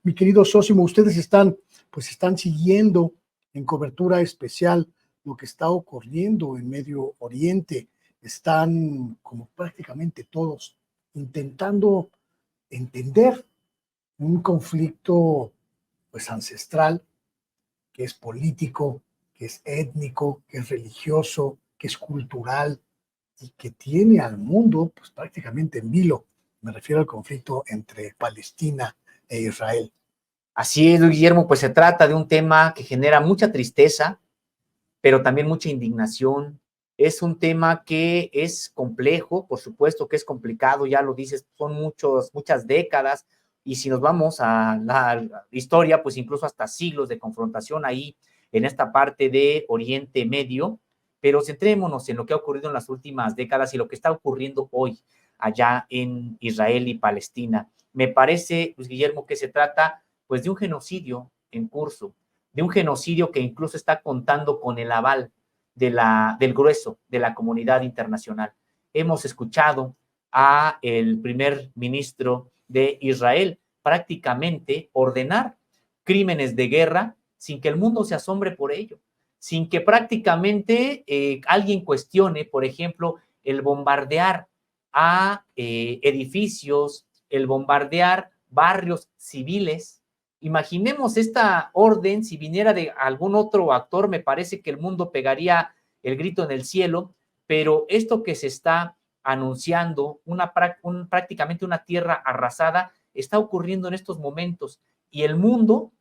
Mi querido Sósimo, ustedes están siguiendo en cobertura especial lo que está ocurriendo en Medio Oriente. Están, como prácticamente todos, intentando entender un conflicto pues ancestral, que es político, que es étnico, que es religioso, que es cultural y que tiene al mundo pues prácticamente en vilo. Me refiero al conflicto entre Palestina e Israel. Así es, Guillermo, pues se trata de un tema que genera mucha tristeza, pero también mucha indignación. Es un tema que es complejo, por supuesto que es complicado, ya lo dices, son muchas décadas, y si nos vamos a la historia, pues incluso hasta siglos de confrontación ahí en esta parte de Oriente Medio, pero centrémonos en lo que ha ocurrido en las últimas décadas y lo que está ocurriendo hoy allá en Israel y Palestina. Me parece, pues, Guillermo, que se trata pues de un genocidio en curso, de un genocidio que incluso está contando con el aval del grueso de la comunidad internacional. Hemos escuchado a el primer ministro de Israel prácticamente ordenar crímenes de guerra sin que el mundo se asombre por ello, sin que prácticamente alguien cuestione, por ejemplo, el bombardear a edificios, el bombardear barrios civiles. Imaginemos esta orden, si viniera de algún otro actor, me parece que el mundo pegaría el grito en el cielo, pero esto que se está anunciando, prácticamente una tierra arrasada, está ocurriendo en estos momentos y el mundo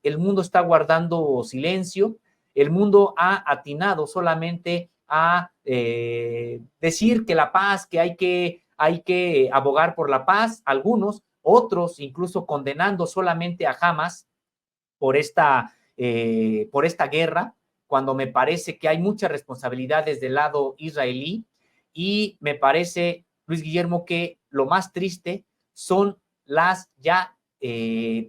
está guardando silencio, el mundo ha atinado solamente a decir que la paz, que hay que abogar por la paz, algunos, otros incluso condenando solamente a Hamas por esta guerra, cuando me parece que hay muchas responsabilidades del lado israelí, y me parece, Luis Guillermo, que lo más triste son las ya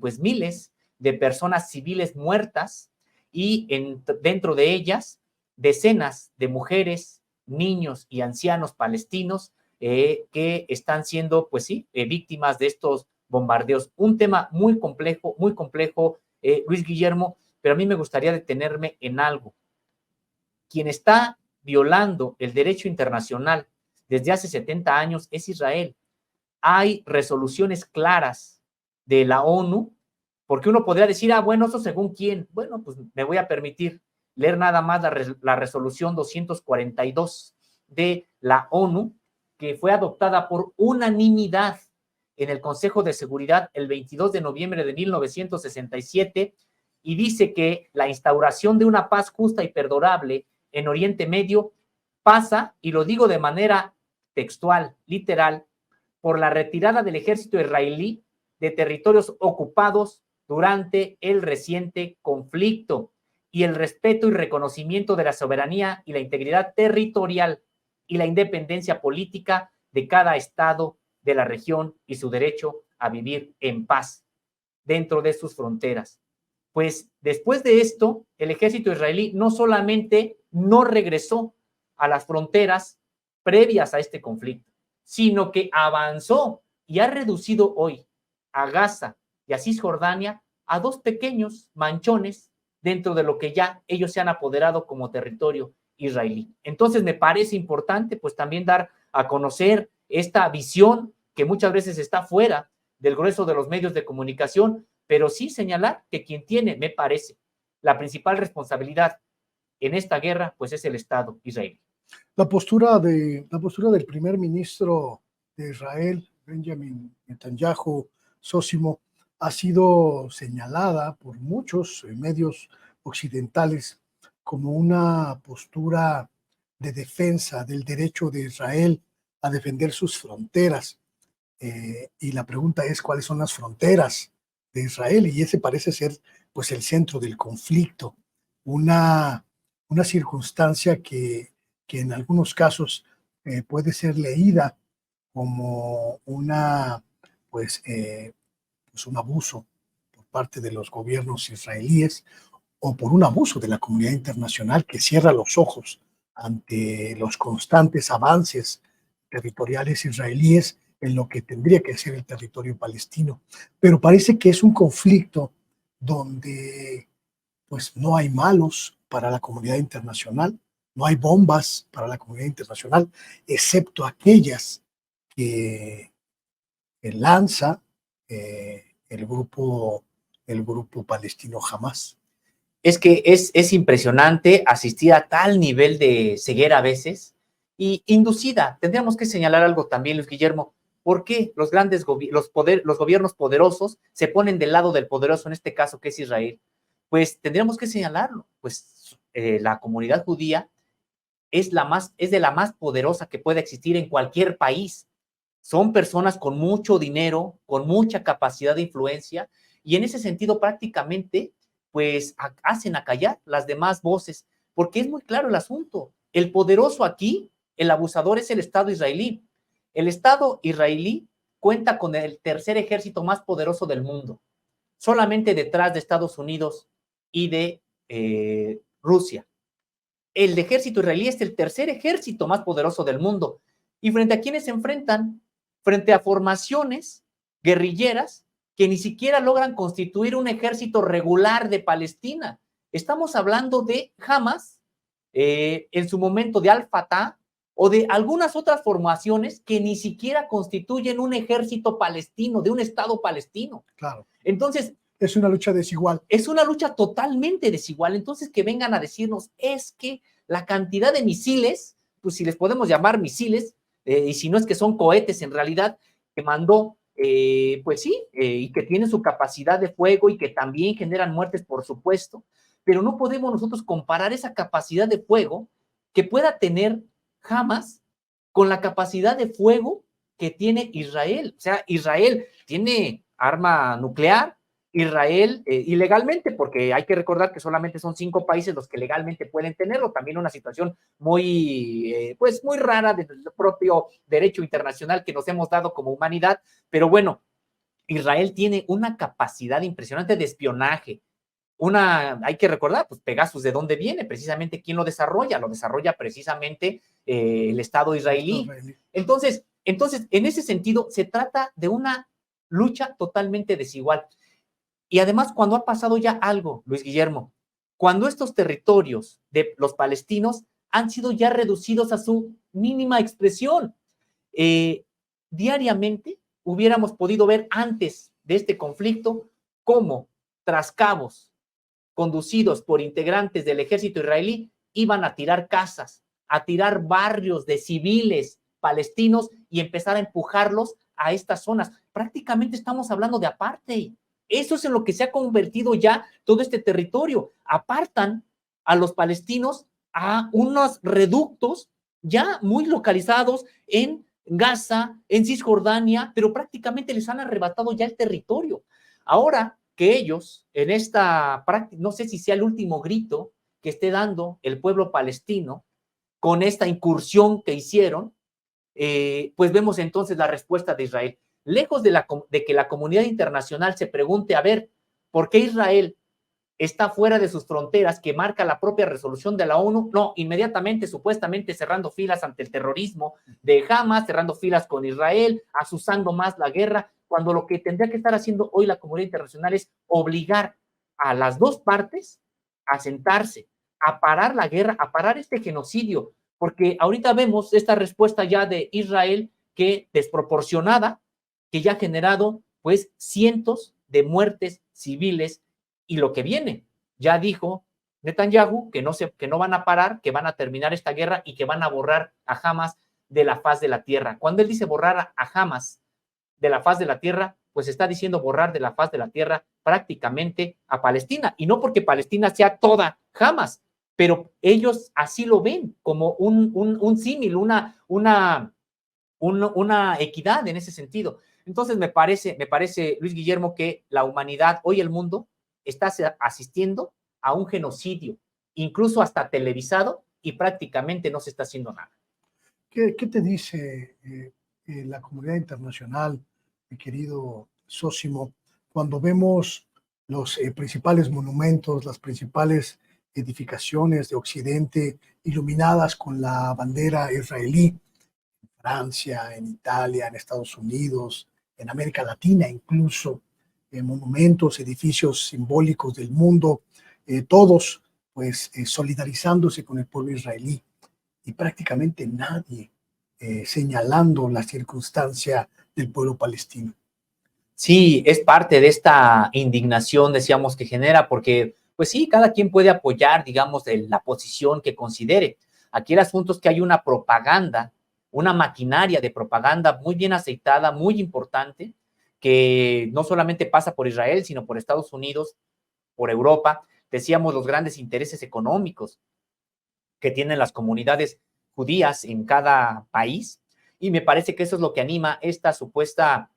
pues miles de personas civiles muertas y dentro de ellas decenas de mujeres, niños y ancianos palestinos que están siendo, pues sí, víctimas de estos bombardeos. Un tema muy complejo, Luis Guillermo, pero a mí me gustaría detenerme en algo. Quien está violando el derecho internacional desde hace 70 años es Israel. Hay resoluciones claras de la ONU, porque uno podría decir, bueno, eso según quién. Bueno, pues me voy a permitir leer nada más la resolución 242 de la ONU, que fue adoptada por unanimidad en el Consejo de Seguridad el 22 de noviembre de 1967, y dice que la instauración de una paz justa y perdurable en Oriente Medio pasa, y lo digo de manera textual, literal, por la retirada del ejército israelí de territorios ocupados durante el reciente conflicto y el respeto y reconocimiento de la soberanía y la integridad territorial y la independencia política de cada estado de la región y su derecho a vivir en paz dentro de sus fronteras. Pues después de esto, el ejército israelí no solamente no regresó a las fronteras previas a este conflicto, sino que avanzó y ha reducido hoy a Gaza y a Cisjordania a dos pequeños manchones dentro de lo que ya ellos se han apoderado como territorio israelí. Entonces me parece importante pues también dar a conocer esta visión que muchas veces está fuera del grueso de los medios de comunicación, pero sí señalar que quien tiene, me parece, la principal responsabilidad en esta guerra, pues es el Estado israelí. La postura del primer ministro de Israel, Benjamin Netanyahu, Sósimo, ha sido señalada por muchos medios occidentales como una postura de defensa del derecho de Israel a defender sus fronteras. Y la pregunta es, ¿cuáles son las fronteras de Israel? Y ese parece ser pues el centro del conflicto, una circunstancia que en algunos casos puede ser leída como pues un abuso por parte de los gobiernos israelíes o por un abuso de la comunidad internacional que cierra los ojos ante los constantes avances territoriales israelíes en lo que tendría que ser el territorio palestino. Pero parece que es un conflicto donde pues no hay malos para la comunidad internacional, no hay bombas para la comunidad internacional, excepto aquellas que lanza el grupo palestino Hamas. Es que es impresionante asistir a tal nivel de ceguera a veces y inducida. Tendríamos que señalar algo también, Luis Guillermo. ¿Por qué los los gobiernos poderosos se ponen del lado del poderoso, en este caso que es Israel? Pues tendríamos que señalarlo. Pues la comunidad judía es de la más poderosa que puede existir en cualquier país. Son personas con mucho dinero, con mucha capacidad de influencia, y en ese sentido prácticamente pues hacen acallar las demás voces, porque es muy claro el asunto. El poderoso aquí, el abusador, es el Estado israelí. El Estado israelí cuenta con el tercer ejército más poderoso del mundo, solamente detrás de Estados Unidos y de Rusia. El ejército israelí es el tercer ejército más poderoso del mundo. ¿Y frente a quiénes se enfrentan? Frente a formaciones guerrilleras que ni siquiera logran constituir un ejército regular de Palestina. Estamos hablando de Hamas, en su momento de Al-Fatah, o de algunas otras formaciones que ni siquiera constituyen un ejército palestino, de un Estado palestino. Claro. Entonces, es una lucha desigual. Es una lucha totalmente desigual. Entonces, que vengan a decirnos, es que la cantidad de misiles, pues si les podemos llamar misiles, y si no es que son cohetes en realidad, que mandó, pues sí, y que tienen su capacidad de fuego y que también generan muertes, por supuesto, pero no podemos nosotros comparar esa capacidad de fuego que pueda tener Hamas con la capacidad de fuego que tiene Israel. O sea, Israel tiene arma nuclear, Israel ilegalmente, porque hay que recordar que solamente son 5 países los que legalmente pueden tenerlo, también una situación muy, pues muy rara del propio derecho internacional que nos hemos dado como humanidad, pero bueno, Israel tiene una capacidad impresionante de espionaje, hay que recordar, pues Pegasus, ¿de dónde viene? Precisamente, ¿quién lo desarrolla? Lo desarrolla precisamente el Estado israelí. Entonces, en ese sentido, se trata de una lucha totalmente desigual. Y además, cuando ha pasado ya algo, Luis Guillermo, cuando estos territorios de los palestinos han sido ya reducidos a su mínima expresión, diariamente hubiéramos podido ver antes de este conflicto cómo trascabos conducidos por integrantes del ejército israelí iban a tirar casas, a tirar barrios de civiles palestinos y empezar a empujarlos a estas zonas. Prácticamente estamos hablando de apartheid. Eso es en lo que se ha convertido ya todo este territorio. Apartan a los palestinos a unos reductos ya muy localizados en Gaza, en Cisjordania, pero prácticamente les han arrebatado ya el territorio. Ahora que ellos, en esta práctica, no sé si sea el último grito que esté dando el pueblo palestino con esta incursión que hicieron, pues vemos entonces la respuesta de Israel. Lejos de que la comunidad internacional se pregunte, a ver, ¿por qué Israel está fuera de sus fronteras que marca la propia resolución de la ONU? No, inmediatamente, supuestamente cerrando filas ante el terrorismo de Hamas, cerrando filas con Israel, asusando más la guerra, cuando lo que tendría que estar haciendo hoy la comunidad internacional es obligar a las dos partes a sentarse, a parar la guerra, a parar este genocidio, porque ahorita vemos esta respuesta ya de Israel que desproporcionada, que ya ha generado pues cientos de muertes civiles. Y lo que viene, ya dijo Netanyahu que no van a parar, que van a terminar esta guerra y que van a borrar a Hamas de la faz de la tierra. Cuando él dice borrar a Hamas de la faz de la tierra, pues está diciendo borrar de la faz de la tierra prácticamente a Palestina. Y no porque Palestina sea toda Hamas, pero ellos así lo ven, como un símil, una equidad en ese sentido. Entonces me parece, Luis Guillermo, que la humanidad, hoy el mundo, está asistiendo a un genocidio, incluso hasta televisado, y prácticamente no se está haciendo nada. ¿Qué te dice la comunidad internacional, mi querido Sósimo, cuando vemos los principales monumentos, las principales edificaciones de Occidente iluminadas con la bandera israelí, en Francia, en Italia, en Estados Unidos, en América Latina incluso, monumentos, edificios simbólicos del mundo, todos pues solidarizándose con el pueblo israelí y prácticamente nadie señalando la circunstancia del pueblo palestino. Sí, es parte de esta indignación, decíamos, que genera, porque, pues sí, cada quien puede apoyar, digamos, la posición que considere. Aquí el asunto es que hay una propaganda, una maquinaria de propaganda muy bien aceitada, muy importante, que no solamente pasa por Israel, sino por Estados Unidos, por Europa. Decíamos, los grandes intereses económicos que tienen las comunidades judías en cada país, y me parece que eso es lo que anima esta supuesta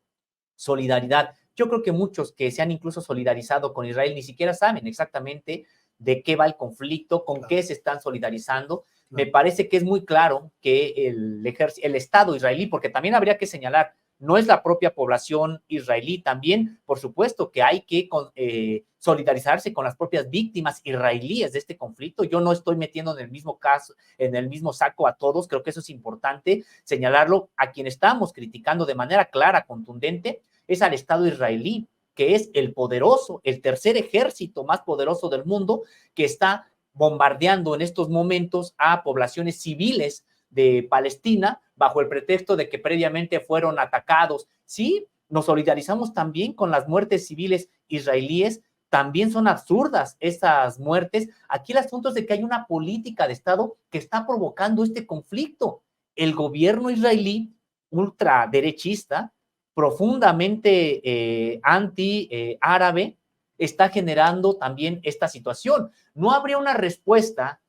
solidaridad. Yo creo que muchos que se han incluso solidarizado con Israel ni siquiera saben exactamente de qué va el conflicto, con qué se están solidarizando. Me parece que es muy claro que el Estado israelí, porque también habría que señalar, no es la propia población israelí, también, por supuesto, que hay que solidarizarse con las propias víctimas israelíes de este conflicto. Yo no estoy metiendo en el mismo caso, en el mismo saco a todos, creo que eso es importante señalarlo. A quien estamos criticando de manera clara, contundente, es al Estado israelí, que es el poderoso, el tercer ejército más poderoso del mundo, que está bombardeando en estos momentos a poblaciones civiles de Palestina bajo el pretexto de que previamente fueron atacados. Sí, nos solidarizamos también con las muertes civiles israelíes, también son absurdas esas muertes. Aquí el asunto es de que hay una política de Estado que está provocando este conflicto. El gobierno israelí ultraderechista, profundamente anti-árabe, está generando también esta situación. No habría una respuesta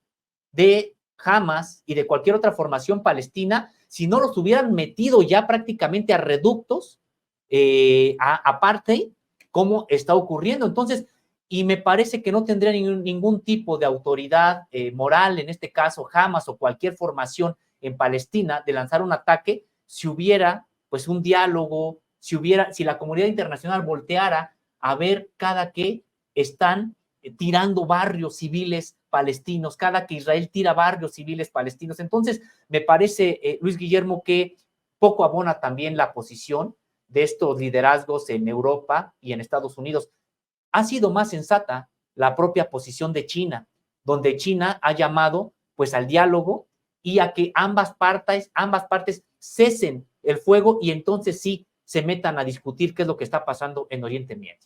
de Hamas y de cualquier otra formación palestina si no los hubieran metido ya prácticamente a reductos, a apartheid, como está ocurriendo. Entonces, y me parece que no tendría ningún tipo de autoridad moral, en este caso Hamas o cualquier formación en Palestina, de lanzar un ataque si hubiera pues un diálogo, si la comunidad internacional volteara a ver cada que están tirando barrios civiles palestinos, cada que Israel tira barrios civiles palestinos. Entonces, me parece, Luis Guillermo, que poco abona también la posición de estos liderazgos en Europa y en Estados Unidos. Ha sido más sensata la propia posición de China, donde China ha llamado pues al diálogo y a que ambas partes cesen el fuego y entonces sí se metan a discutir qué es lo que está pasando en Oriente Medio.